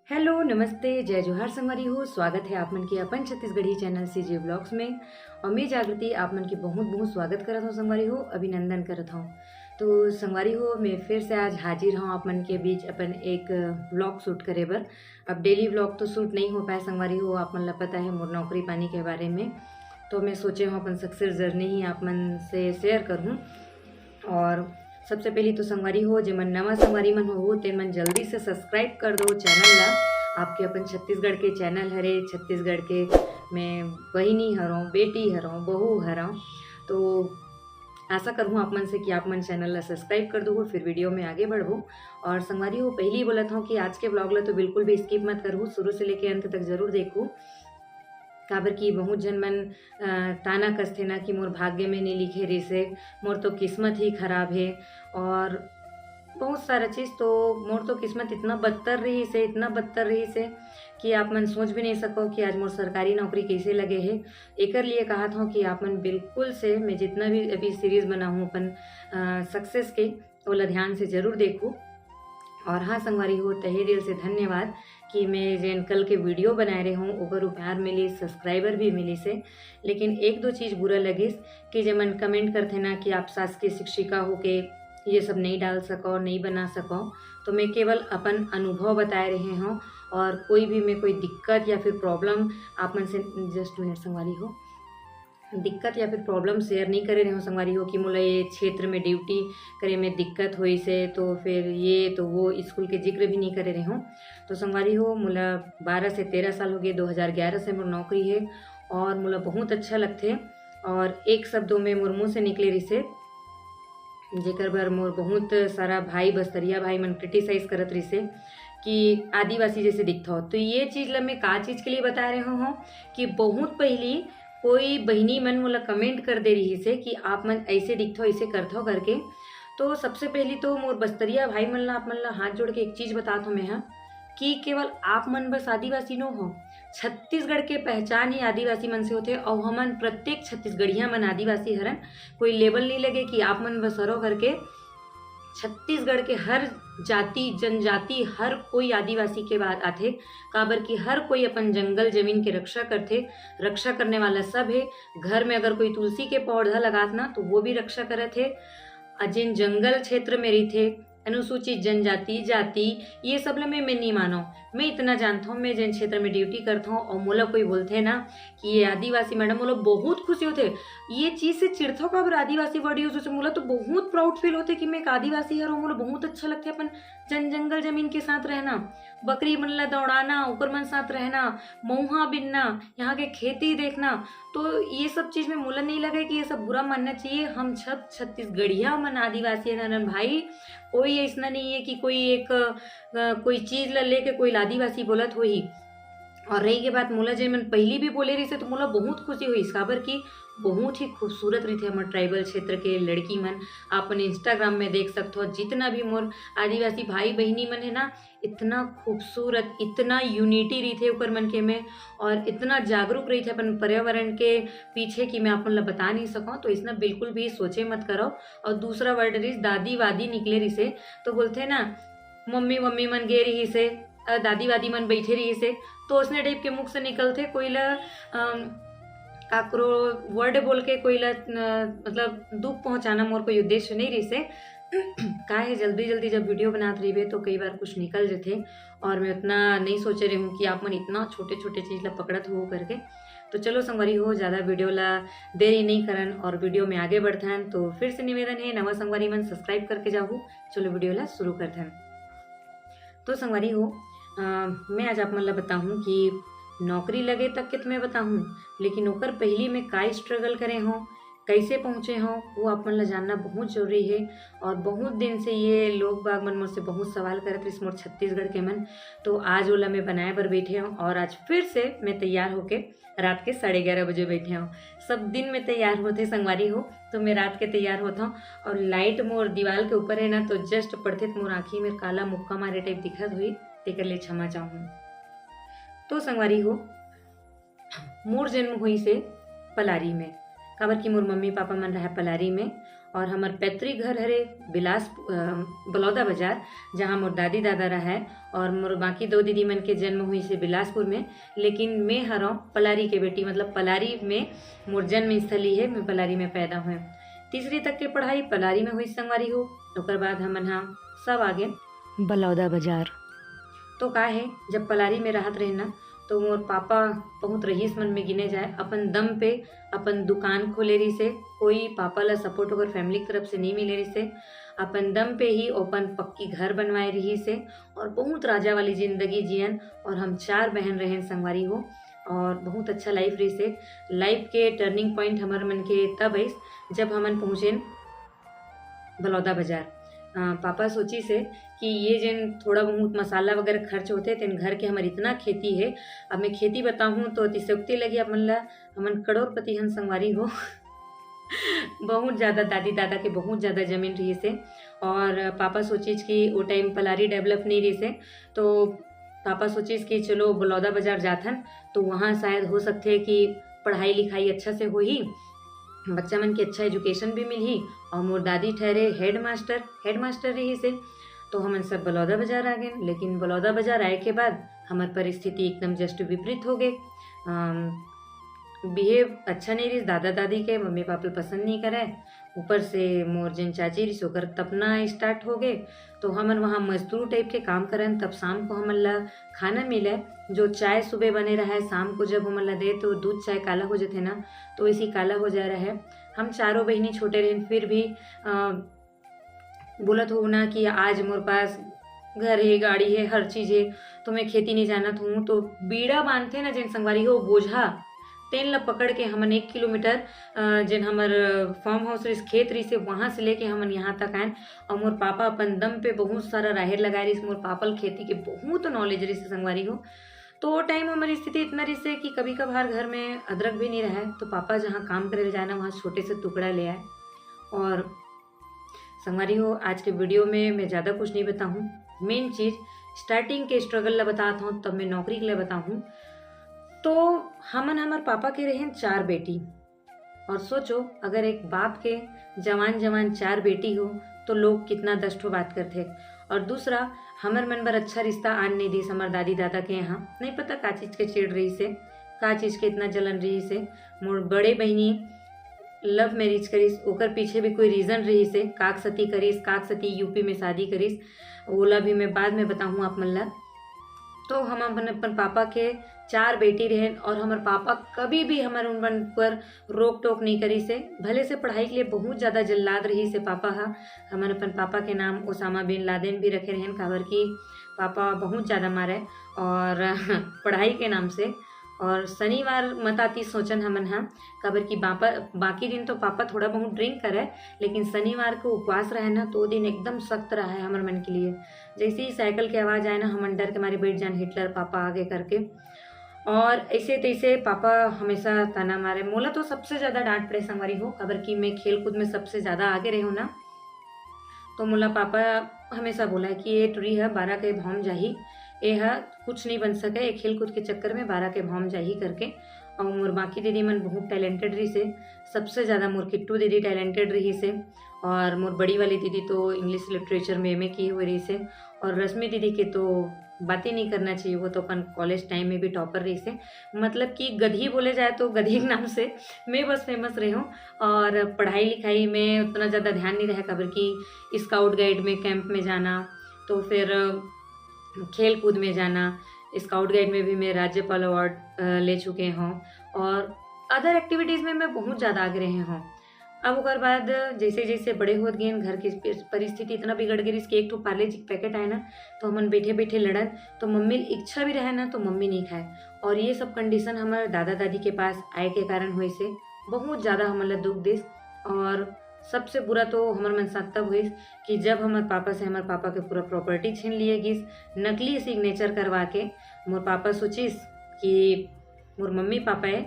Hello नमस्ते जय जोहार संगवारी हो। स्वागत है आप मन के अपन छत्तीसगढ़ी चैनल सीजे ब्लॉग्स में। और मैं जागृति आप मन के बहुत बहुत स्वागत करत हूँ संगवारी हो, अभिनंदन करत हूँ। तो संगवारी हो मैं फिर से आज हाजिर हूँ आप मन के बीच अपन एक ब्लॉग शूट करे बर। अब डेली ब्लॉग तो शूट नहीं हो पाए संगवारी हो, आप मन ला पता है मोर नौकरी पानी के बारे में। तो मैं सोचे हूँ अपन सक्सेस जर्नी ही आप मन से शेयर करूँ। और सबसे पहली तो संगवारी हो जे मन नवा संगवारी मन हो ते मन जल्दी से सब्सक्राइब कर दो चैनल ला। आपके अपन छत्तीसगढ़ के चैनल हरे, छत्तीसगढ़ के मैं बहिनी हरों, बेटी हरों, बहू हरों। तो आशा करूँ आप मन से कि आप मन चैनल ला सब्सक्राइब कर दो, फिर वीडियो में आगे बढ़ो। और संगवारी हो पहली ही बोलत हूँ कि आज के ब्लॉग ला तो बिल्कुल भी स्किप मत करूँ, शुरू से लेके अंत तक जरूर देखूँ। काबर की बहुत जन मन ताना कसथे ना कि मोर भाग्य में नहीं लिखे रिसे, मोर तो किस्मत ही खराब है। और बहुत सारा चीज़ तो मोर तो किस्मत इतना बदतर रही से, इतना बदतर रही से कि आप मन सोच भी नहीं सको कि आज मोर सरकारी नौकरी कैसे लगे है। एकर लिए कहा था कि आप मन बिल्कुल से मैं जितना भी अभी सीरीज़ बना हूँ अपन सक्सेस के ओला ध्यान से ज़रूर देखूँ। और हाँ संगवारी हो तहे दिल से धन्यवाद कि मैं जेन कल के वीडियो बनाए रहे हूँ ओकर प्यार मिली, सब्सक्राइबर भी मिली से। लेकिन एक दो चीज़ बुरा लगिस कि जे मन कमेंट करते ना कि आप शासकीय शिक्षिका होके ये सब नहीं डाल सको, नहीं बना सको। तो मैं केवल अपन अनुभव बताए रहे हूँ और कोई भी मैं कोई दिक्कत या फिर प्रॉब्लम आप मन से जस्ट मिनट संगवारी हो दिक्कत या फिर प्रॉब्लम शेयर नहीं करे रहे हो संगवारी हो कि मोला ये क्षेत्र में ड्यूटी करे में दिक्कत हुई से, तो फिर ये तो वो स्कूल के जिक्र भी नहीं करे रहे हो। तो संगवारी हो मोला 12 से 13 साल हो गए, 2011 से मोर नौकरी है और मोला बहुत अच्छा लगते। और एक शब्दों में मोर मुँह से निकले रही से जेकर बर मोर बहुत सारा भाई बस्तरिया भाई मन क्रिटिसाइज करत रही से कि आदिवासी जैसे दिखता हो। तो ये चीज़ ला मैं का चीज़ के लिए बता रहे हूँ कि बहुत पहली कोई बहनी मन मोला कमेंट कर दे रही से कि आप मन ऐसे दिखते हो, ऐसे करते हो करके। तो सबसे पहली तो मोर बस्तरिया भाई मन ला आप मन ला हाथ जोड़ के एक चीज़ बताता हूँ मैं हाँ कि केवल आप मन बस आदिवासी नो हो, छत्तीसगढ़ के पहचान ही आदिवासी मन से होते। और हमन प्रत्येक छत्तीसगढ़िया मन आदिवासी हरन, कोई लेबल नहीं लगे कि आप मन बस हरो करके। छत्तीसगढ़ के हर जाति जनजाति हर कोई आदिवासी के बाद आथे, काबर की हर कोई अपन जंगल जमीन के रक्षा करथे। रक्षा करने वाला सब है। घर में अगर कोई तुलसी के पौधा लगात ना तो वो भी रक्षा करत है। जिन जंगल क्षेत्र में रही थे अनुसूचित जनजाति जाति ये सब ला मैं नहीं मानो। मैं इतना जानता हूँ, मैं जिन क्षेत्र में ड्यूटी करता हूँ और मोला कोई बोलते ना कि ये आदिवासी मैडम, मोला बहुत खुशी होते। ये चीज़ से चिढ़ता काबर आदिवासी वर्ड यूज होते, मोला तो बहुत प्राउड फील होते कि मैं एक आदिवासी हर हूँ। मोला बहुत अच्छा लगता है अपन जंगल जमीन के साथ रहना, बकरी मन ला दौड़ाना, ओकर मन साथ रहना, मऊहा बिनना, यहाँ के खेती देखना। तो ये सब चीज़ में मोला नहीं लगा कि ये सब बुरा मानना चाहिए। हम सब छत्तीसगढ़िया मन आदिवासी है भाई, कोई ऐसा नहीं है कि कोई एक कोई चीज़ ला लेके कोई आदिवासी बोलत होही। और रही के बात मोला जे मन पहली भी बोले रही से तो मोला बहुत खुशी हुई काबर की बहुत ही खूबसूरत रही थे हमारे ट्राइबल क्षेत्र के लड़की मन। आप इंस्टाग्राम में देख सकते हो जितना भी मोर आदिवासी भाई बहनी मन है ना, इतना खूबसूरत, इतना यूनिटी रही थे ऊपर मन के में और इतना जागरूक रही थे अपन पर्यावरण के पीछे कि मैं आप ला बता नहीं सकूँ। तो इसना बिल्कुल भी सोचे मत करो। और दूसरा वर्ड रही दादी वादी निकले रही से, तो बोलते ना मम्मी मम्मी मन गे रही से, दादी वादी मन बैठे रही से, तो उसने टाइप के मुख से निकलते कोई ला काकरो वर्ड बोल के कोई ला मतलब दुख पहुंचाना मोर कोई उद्देश्य नहीं रही से। का है जल्दी जल्दी जब वीडियो बनाते रही तो कई बार कुछ निकल जाते और मैं उतना नहीं सोचे रही हूँ कि आप मन इतना छोटे छोटे चीज़ ला पकड़त हो करके। तो चलो संगवारी हो ज़्यादा वीडियो ला देरी नहीं करन और वीडियो में आगे बढ़ते हैं। तो फिर से निवेदन है नवा संगवारी मन सब्सक्राइब करके जाओ। चलो वीडियो ला शुरू करते हैं। तो संगवारी हो मैं आज आप मन ला बताऊँ कि नौकरी लगे तक के तुम्हें बताऊँ, लेकिन ओकर पहली में का स्ट्रगल करे हों, कैसे पहुँचे हों, वो आप मन ला जानना बहुत जरूरी है। और बहुत दिन से ये लोग बाग मन मुझसे बहुत सवाल करते इस मोर छत्तीसगढ़ के मन। तो आज ओला मैं बनाए बर बैठे हूँ और आज फिर से मैं तैयार होके रात के 11:30 बजे बैठे हूँ। सब दिन में तैयार होते संगवारी हो, तो मैं रात के तैयार होता हूँ। और लाइट मोर दीवार के ऊपर है ना, तो जस्ट पड़ते मोर आँखी में काला मुक्का मारे टाइप दिखत हुई, तेकर लिए क्षमा चाहूँ। तो संगवारी हो मोर जन्म हुई से पलारी में, काबर की मोर मम्मी पापा मन रहे पलारी में और हमार पैतृक घर हरे बलौदा बाजार, जहाँ मोर दादी दादा रहे और मोर बाकी दो दीदी मन के जन्म हुई से बिलासपुर में। लेकिन मैं हरों पलारी के बेटी, मतलब पलारी में मोर जन्म स्थली है, मैं पलारी में पैदा हुए। तीसरी तक के पढ़ाई पलारी में हुई संगवारी हो। ओकर बाद हमन हा सब आगे बलौदा बाजार। तो का है, जब पलारी में रहत रहे ना तो मोर पापा बहुत रईस मन में गिने जाए, अपन दम पे अपन दुकान खोले रही से। कोई पापा ला सपोर्ट अगर फैमिली की तरफ से नहीं मिले रही से, अपन दम पे ही अपन पक्की घर बनवाए रही से और बहुत राजा वाली जिंदगी जियन। और हम 4 बहन रहें संगवारी हो और बहुत अच्छा लाइफ रही से। लाइफ के टर्निंग पॉइंट हमार मन के तब है जब हमन पहुँचे बलौदा बाजार। पापा सोची से कि ये जिन थोड़ा बहुत मसाला वगैरह खर्च होते तेन घर के हमारे इतना खेती है। अब मैं खेती बताऊँ तो अतिशयोक्ति लगी अपन ला, हमन करोड़पति हन संगवारी हो। बहुत ज़्यादा दादी दादा के बहुत ज़्यादा जमीन रही से। और पापा सोचिस कि वो टाइम पलारी डेवलप नहीं रही से, तो पापा सोचिस कि चलो बलौदा बाजार जाथन तो वहाँ शायद हो सकते कि पढ़ाई लिखाई अच्छा से हो ही, बच्चा मन के अच्छा एजुकेशन भी मिली। और मोर दादी ठहरे हेड मास्टर रही से। तो हमन सब बलौदा बाजार आ गए। लेकिन बलौदा बाजार आए के बाद हमार परिस्थिति एकदम जस्ट विपरीत हो गए। बिहेव अच्छा नहीं रही, दादा दादी के मम्मी पापा पसंद नहीं करे। ऊपर से मोर जिन चाची रही सोकर तपना स्टार्ट हो गए। तो हमन वहाँ मजदूर टाइप के काम करन। तब शाम को हमन ला खाना मिले, जो चाय सुबह बने रहा है शाम को जब हमन ला दे तो दूध चाय काला हो जाते ना, तो इसी काला हो जा रहा है। हम चारों बहनी छोटे रहे फिर भी बोलत हो ना कि आज मोर पास घर है, गाड़ी है, हर चीज़ है, तो मैं खेती नहीं जानत हूँ। तो बीड़ा बांधते ना जिन संगवारी हो बोझा तेन ला पकड़ के हमन 1 किलोमीटर जिन हमर फार्म हाउस रही खेत रही से वहाँ से लेके हमन यहाँ तक आए। और मोर पापा अपन दम पे बहुत सारा राहेर लगाए रही। मोर पापा खेती के बहुत नॉलेज रही से संगवारी हो। तो वो टाइम हमारी स्थिति इतना रही से कि कभी कभार घर में अदरक भी नहीं रहा, तो पापा जहाँ काम करे जाए ना वहाँ छोटे से टुकड़ा ले आए। और संगवारी हो आज के वीडियो में मैं ज़्यादा कुछ नहीं बताऊँ, मेन चीज़ स्टार्टिंग के स्ट्रगल ला बताता हूँ, तब मैं नौकरी के लिए बताऊँ। तो हमन हमार पापा के रहें 4 बेटी। और सोचो अगर एक बाप के जवान 4 बेटी हो तो लोग कितना दस बात करते। और दूसरा हमर मन बर अच्छा रिश्ता आन नहीं दी हमार दादी दादा के यहाँ, नहीं पता का चीज़ के चिड़ रही से, का चीज़ के इतना जलन रही से। मोर बड़े बहनी लव मैरिज करीस, ओकर पीछे भी कोई रीज़न रही से। काक सती करीस, काक सती यूपी में शादी करीस, ओला भी मैं बाद में बताऊँ आप मन ला। तो हम अपन पापा के 4 बेटी रहे और हमारे पापा कभी भी हमारे उन पर रोक टोक नहीं करी से। भले से पढ़ाई के लिए बहुत ज़्यादा जल्लाद रही से पापा हा। हमारे अपन पापा के नाम ओसामा बिन लादेन भी रखे रहन, काबर की पापा बहुत ज़्यादा मारे और पढ़ाई के नाम से। और शनिवार मत आती सोचन हमन हा, काबर की बाकी दिन तो पापा थोड़ा बहुत ड्रिंक करे, लेकिन शनिवार को उपवास रहे ना तो दिन एकदम सख्त रहा है हमारे मन के लिए। जैसे ही साइकिल की आवाज़ आए ना हमन डर के मारे बैठ जान, हिटलर पापा आगे करके। और ऐसे तैसे पापा हमेशा ताना मारे। मोला तो सबसे ज़्यादा डांट पड़े संगवारी हो, काबर की मैं खेल कूद में सबसे ज़्यादा आगे रही हूँ ना। तो मोला पापा हमेशा बोला है कि ये टुरी है 12 के भौम जाही, यह कुछ नहीं बन सके, एक खेल कूद के चक्कर में 12 के भौम जाही करके। और मोर बाकी दीदी मन बहुत टैलेंटेड रही से, सबसे ज़्यादा मोर किट्टू दीदी टैलेंटेड रही से। और मोर बड़ी वाली दीदी तो इंग्लिश लिटरेचर में एमए की हुई रही से। और रश्मि दीदी के तो बात ही नहीं करना चाहिए, वो तो अपन कॉलेज टाइम में भी टॉपर रही से। मतलब कि गधी बोले जाए तो गधी के नाम से मैं बस फेमस रही हूँ। और पढ़ाई लिखाई में उतना ज़्यादा ध्यान नहीं रहा, काबर की स्काउट गाइड में कैंप में जाना, तो फिर खेल कूद में जाना। स्काउट गाइड में भी मैं राज्यपाल अवार्ड ले चुके हूँ और अदर एक्टिविटीज़ में मैं बहुत ज़्यादा आगे रहे हूँ। अब ओकर बाद जैसे जैसे बड़े होत गए, घर की परिस्थिति इतना बिगड़ गई कि एक तो पार्ले जी पैकेट आए ना तो हमन बैठे बैठे लड़न, तो मम्मी इच्छा भी रहे ना तो मम्मी नहीं खाए। और ये सब कंडीशन हमारे दादा दादी के पास आए के कारण हुए से बहुत ज़्यादा हमारा दुख देश। और सबसे बुरा तो हमारे मन साथ तब हुई कि जब हमारे पापा से हमारे पापा के पूरा प्रॉपर्टी छीन लिए गई, नकली सिग्नेचर करवा के। मोर पापा सोचिस कि मोर मम्मी पापा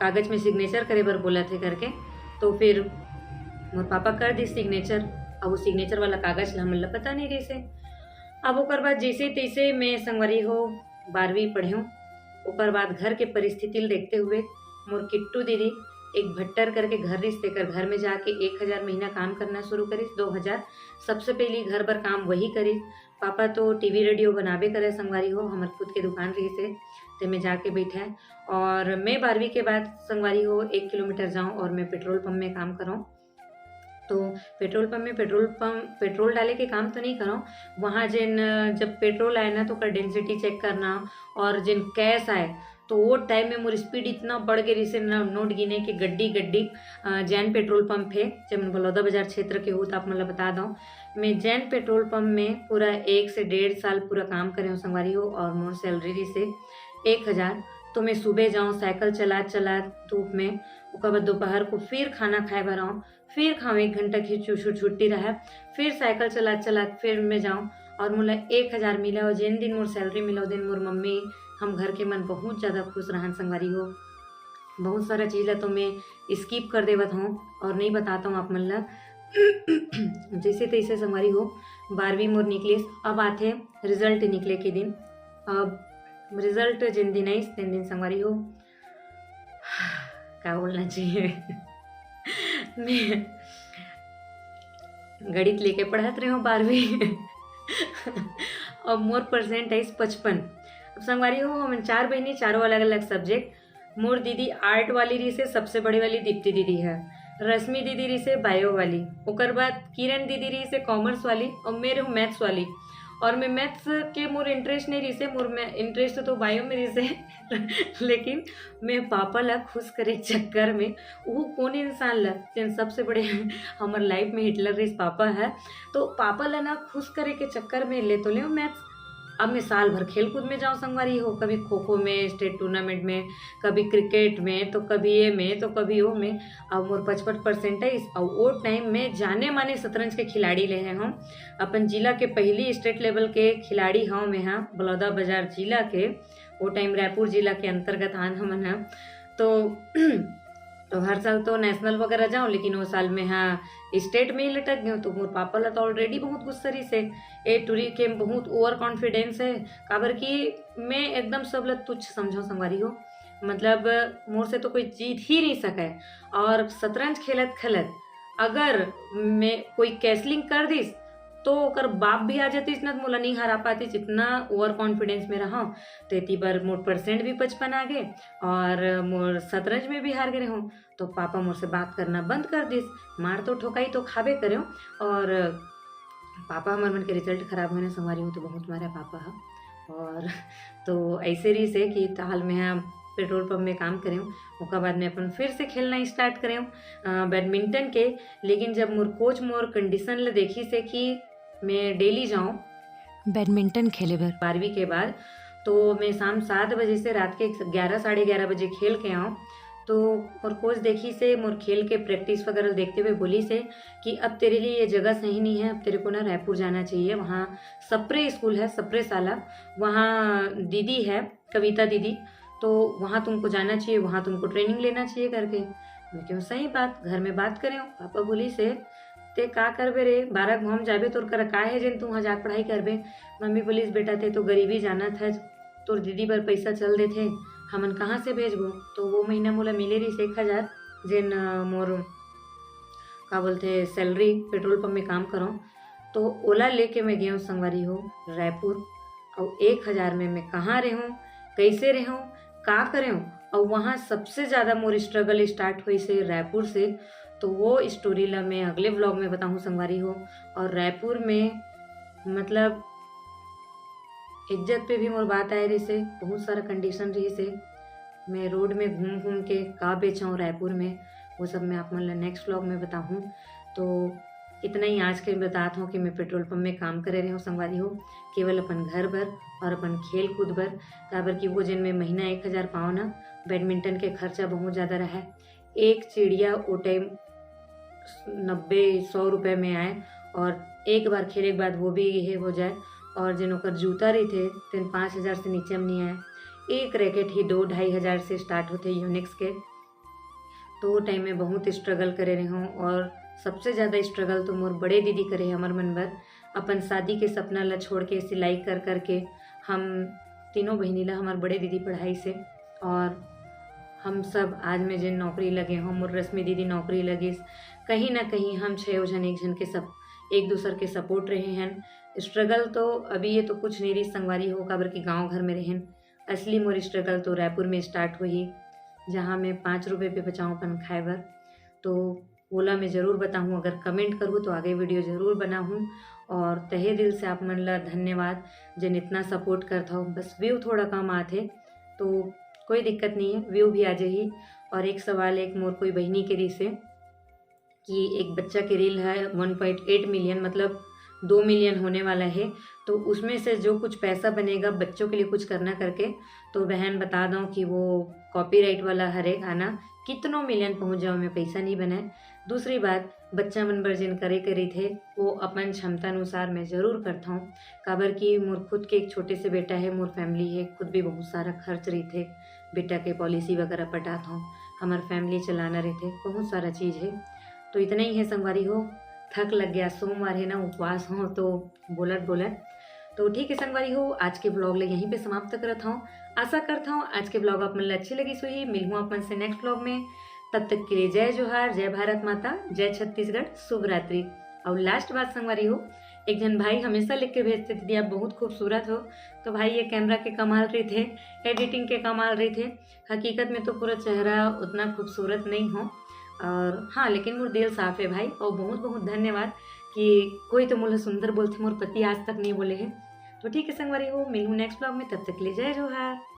कागज में सिग्नेचर करे बर बोला थे करके, तो फिर मोर पापा कर दी सिग्नेचर। अब वो सिग्नेचर वाला कागज ला हमन ला पता नहीं रही से। अब ओकर बाद जैसे तैसे मैं संगवारी हो 12वीं पढ़े हूँ। ओकर बाद घर के परिस्थिति देखते हुए मोर किट्टू दीदी एक भट्टर करके घर रिश्ते कर घर में जाके 1,000 महीना काम करना शुरू करिस। 2,000 सबसे पहली घर बर काम वही करिस। पापा तो टीवी रेडियो बनाबे करे संगवारी हो, हमार खुद के दुकान रही से ते में जाके बैठे। और मैं 12वीं के बाद संगवारी हो 1 किलोमीटर जाऊँ और मैं पेट्रोल पंप में काम करूँ। तो पेट्रोल पंप में पेट्रोल डाले के काम तो नहीं करो, वहाँ जिन जब पेट्रोल आए ना तो ओकर डेंसिटी चेक करना, और जिन कैश आए तो वो टाइम में मोर स्पीड इतना बढ़ गई से नोट गिने कि गड्डी गड्डी जैन पेट्रोल पंप है जब बलौदा बाजार क्षेत्र के हो तो आप मतलब बता दो। मैं जैन पेट्रोल पंप में पूरा 1 से 1.5 साल पूरा काम करे हूँ संगवारी हो, और मोर सैलरी रही से 1,000। तो मैं सुबह जाऊँ साइकिल चला चला धूप में, उसके बाद दोपहर को फिर खाना खाए भर आऊँ, फिर खाऊँ 1 घंटा की छुट्टी रहे, फिर साइकिल चला चला फिर मैं जाऊँ और मोला 1,000 मिला। और जिन दिन मोर सैलरी मिला दिन मोर मम्मी हम घर के मन बहुत ज़्यादा खुश रहन संगवारी हो। बहुत सारा चीज़ ला तो मैं स्किप कर देवत हूँ और नहीं बताता हूँ आप मन ला। जैसे तैसे संगवारी हो 12वीं मोर निकलिस। अब आते रिजल्ट निकले के दिन। अब रिजल्ट जिन दिन आई तीन दिन संगवारी हो क्या बोलना चाहिए मैं गणित लेके पढ़त रही हूँ 12वीं अब मोर परसेंट आई 55। अब संगवारी हो हम 4 बहनी, चारों अलग अलग सब्जेक्ट। मोर दीदी आर्ट वाली रही से सबसे बड़ी वाली दीप्ति दीदी है, रश्मि दीदी रही से बायो वाली, ओकर बाद किरण दीदी रही से कॉमर्स वाली और मेरे हूँ मैथ्स वाली। और मैं मैथ्स के मोर इंटरेस्ट नहीं रही से, मोर इंटरेस्ट तो बायो में रही से लेकिन मैं पापा ला खुश करे चक्कर में वो कौन इंसान ला जिन सबसे बड़े हमार लाइफ में हिटलर रही पापा है, तो पापा ला ना खुश करे के चक्कर में ले तो ले मैथ्स। अब मैं साल भर खेल कूद में जाऊँ संगवारी हो, कभी खो खो में स्टेट टूर्नामेंट में, कभी क्रिकेट में, तो कभी ये में तो कभी वो में। अब मोर 55% है। और वो टाइम में जाने माने शतरंज के खिलाड़ी ले हैं हम, अपन जिला के पहली स्टेट लेवल के खिलाड़ी हाँ मैं हाँ बलौदा बाजार जिला के, वो टाइम रायपुर जिला के अंतर्गत आन हमन है। तो हर साल तो नेशनल वगैरह जाऊँ, लेकिन वो साल में हाँ स्टेट में ही लटक गए। तो मोर पापा ला तो ऑलरेडी बहुत गुस्सा रही से ए टूरी के बहुत ओवर कॉन्फिडेंस है, काबर कि मैं एकदम सब ला तुच्छ समझो संगवारी हो, मतलब मोर से तो कोई जीत ही नहीं सके। और शतरंज खेलत खेलत अगर मैं कोई कैसलिंग कर दिस तो ओकर बाप भी आ जातीस ना, मोला नहीं हरा पाती, जितना ओवर कॉन्फिडेंस में रहा। तो इतनी बार मोर परसेंट भी 55 आ गए और मोर शतरंज में भी हार गए हूँ। तो पापा मोर से बात करना बंद कर दिस, मार तो ठोकाई तो खाबे करे। और पापा हमारे मन के रिजल्ट खराब होने संगवारी हूँ तो बहुत मारा पापा है। और तो ऐसे रही से कि हाल में हम पेट्रोल पंप में काम करें, उसके बाद में अपन फिर से खेलना स्टार्ट करें बैडमिंटन के। लेकिन जब मोर कोच मोर कंडीशन ले देखी से कि मैं डेली जाऊँ बैडमिंटन खेले बर 12वीं के बाद, तो मैं शाम 7 बजे से रात के 11 साढ़े 11 बजे खेल के आऊँ। तो और कोच देखी से मोर खेल के प्रैक्टिस वगैरह देखते हुए बोली से कि अब तेरे लिए ये जगह सही नहीं है, अब तेरे को ना रायपुर जाना चाहिए। वहाँ सप्रे स्कूल है, सप्रे शाला, वहाँ दीदी है कविता दीदी, तो वहाँ तुमको जाना चाहिए, वहाँ तुमको ट्रेनिंग लेना चाहिए करके। मैं क्यों सही बात, घर में बात करें। पापा बोली से ते का करबे रे, 12 घूम जाबे तोर कर का है जिन तू वहाँ जाकर पढ़ाई करबे। मम्मी बोलीस बेटा ते तो गरीबी जाना था, तोर दीदी पर पैसा चल देथे, हमन कहाँ से भेजबो। तो वो महीना मोला मिले रही 1,000 जिन मोर का बोलते सैलरी पेट्रोल पंप में काम करो। तो ओला लेके मैं गई हूँ संगवारी हो रायपुर। और 1,000 में मैं कहाँ रहूँ, कैसे रहूँ, का करें। और वहाँ सबसे ज़्यादा मोर स्ट्रगल स्टार्ट हुई से रायपुर से। तो वो स्टोरी ला मैं अगले व्लॉग में बताऊँ संगवारी हो। और रायपुर में मतलब इज्जत पे भी मोर बात आए रही से, बहुत सारा कंडीशन रही से, मैं रोड में घूम घूम के का बेचाऊँ रायपुर में, वो सब मैं आप मतलब नेक्स्ट व्लॉग में बताऊँ। तो इतना ही आज के बताता हूँ कि मैं पेट्रोल पंप में काम करे रही हूँ संगवारी हो, केवल अपन घर भर और अपन खेल कूद भर। काबर कि वो जिन में महीना 1,000 पाओ ना, बैडमिंटन के खर्चा बहुत ज़्यादा रहा। एक चिड़िया वो टाइम 90-100 रुपये में आए, और एक बार खेले के बाद वो भी ये हो जाए। और जिन ओकर जूता रही थे तीन 5,000 से नीचे में नहीं आए। एक रैकेट ही 2-2.5 हज़ार से स्टार्ट होते यूनिक्स के। तो वो टाइम में बहुत स्ट्रगल करे रही हूँ। और सबसे ज़्यादा स्ट्रगल तो मोर बड़े दीदी करे हमार मन भर, अपन शादी के सपना ला छोड़ के सिलाई कर कर के हम तीनों बहनी ला हमार बड़े दीदी पढ़ाई से। और हम सब आज में जिन नौकरी लगे हों, मोर रश्मि दीदी नौकरी लगिस, कहीं ना कहीं हम 6 जन एक जन के सब एक दूसर के सपोर्ट रहे हैं। स्ट्रगल तो अभी ये तो कुछ नहीं रही संगवारी हो, काबर की गांव घर में रहें। असली मोर स्ट्रगल तो रायपुर में स्टार्ट हुई, जहाँ मैं 5 रुपये पे बचाऊँ अपन खाए बर। तो ओला मैं ज़रूर बताऊँ, अगर कमेंट करूँ तो आगे वीडियो ज़रूर बनाऊँ। और तहे दिल से आप मन ला धन्यवाद जिन इतना सपोर्ट करता हो। बस व्यू थोड़ा कम आते तो कोई दिक्कत नहीं है, व्यू भी आ जाही। और एक सवाल एक मोर कोई बहनी के री से कि एक बच्चा के रील है 1.8 मिलियन, मतलब 2 मिलियन होने वाला है, तो उसमें से जो कुछ पैसा बनेगा बच्चों के लिए कुछ करना करके, तो बहन बता दूँ कि वो कॉपीराइट वाला हरे गाना कितनों मिलियन पहुंच जाओ में पैसा नहीं बनाए। दूसरी बात, बच्चा मन बर जिन करे करी थे वो अपन क्षमता अनुसार मैं ज़रूर करता हूँ, काबर की मोर खुद के एक छोटे से बेटा है, मोर फैमिली है, खुद भी बहुत सारा खर्च रही थे, बेटा के पॉलिसी वगैरह पटाता हूँ, हमार फैमिली चलाना रहते, बहुत सारा चीज़ है। तो इतना ही है संगवारी हो, थक लग गया, सोमवार है ना, उपवास हो तो बोलत बोलत। तो ठीक है संगवारी हो, आज के ब्लॉग ले यहीं पे समाप्त करता हूँ। आशा करता हूँ आज के ब्लॉग आप मन अच्छी लगी सुही। मिलूँ अपन से नेक्स्ट ब्लॉग में, तब तक के लिए जय जोहार, जय भारत माता, जय छत्तीसगढ़, शुभ रात्रि। और लास्ट बात संगवारी हो, एक जन भाई हमेशा लिख के भेजते थे आप बहुत खूबसूरत हो, तो भाई ये कैमरा के कमाल रहे थे, एडिटिंग के कमाल रहे थे, हकीकत में तो पूरा चेहरा उतना खूबसूरत नहीं हो, और हाँ लेकिन मोर दिल साफ है भाई। और बहुत बहुत धन्यवाद कि कोई तो मोला सुंदर बोलते, मोर पति आज तक नहीं बोले हैं। तो ठीक है संगवारी हो, मिलूँ नेक्स्ट ब्लॉग में, तब तक ले जय जोहार।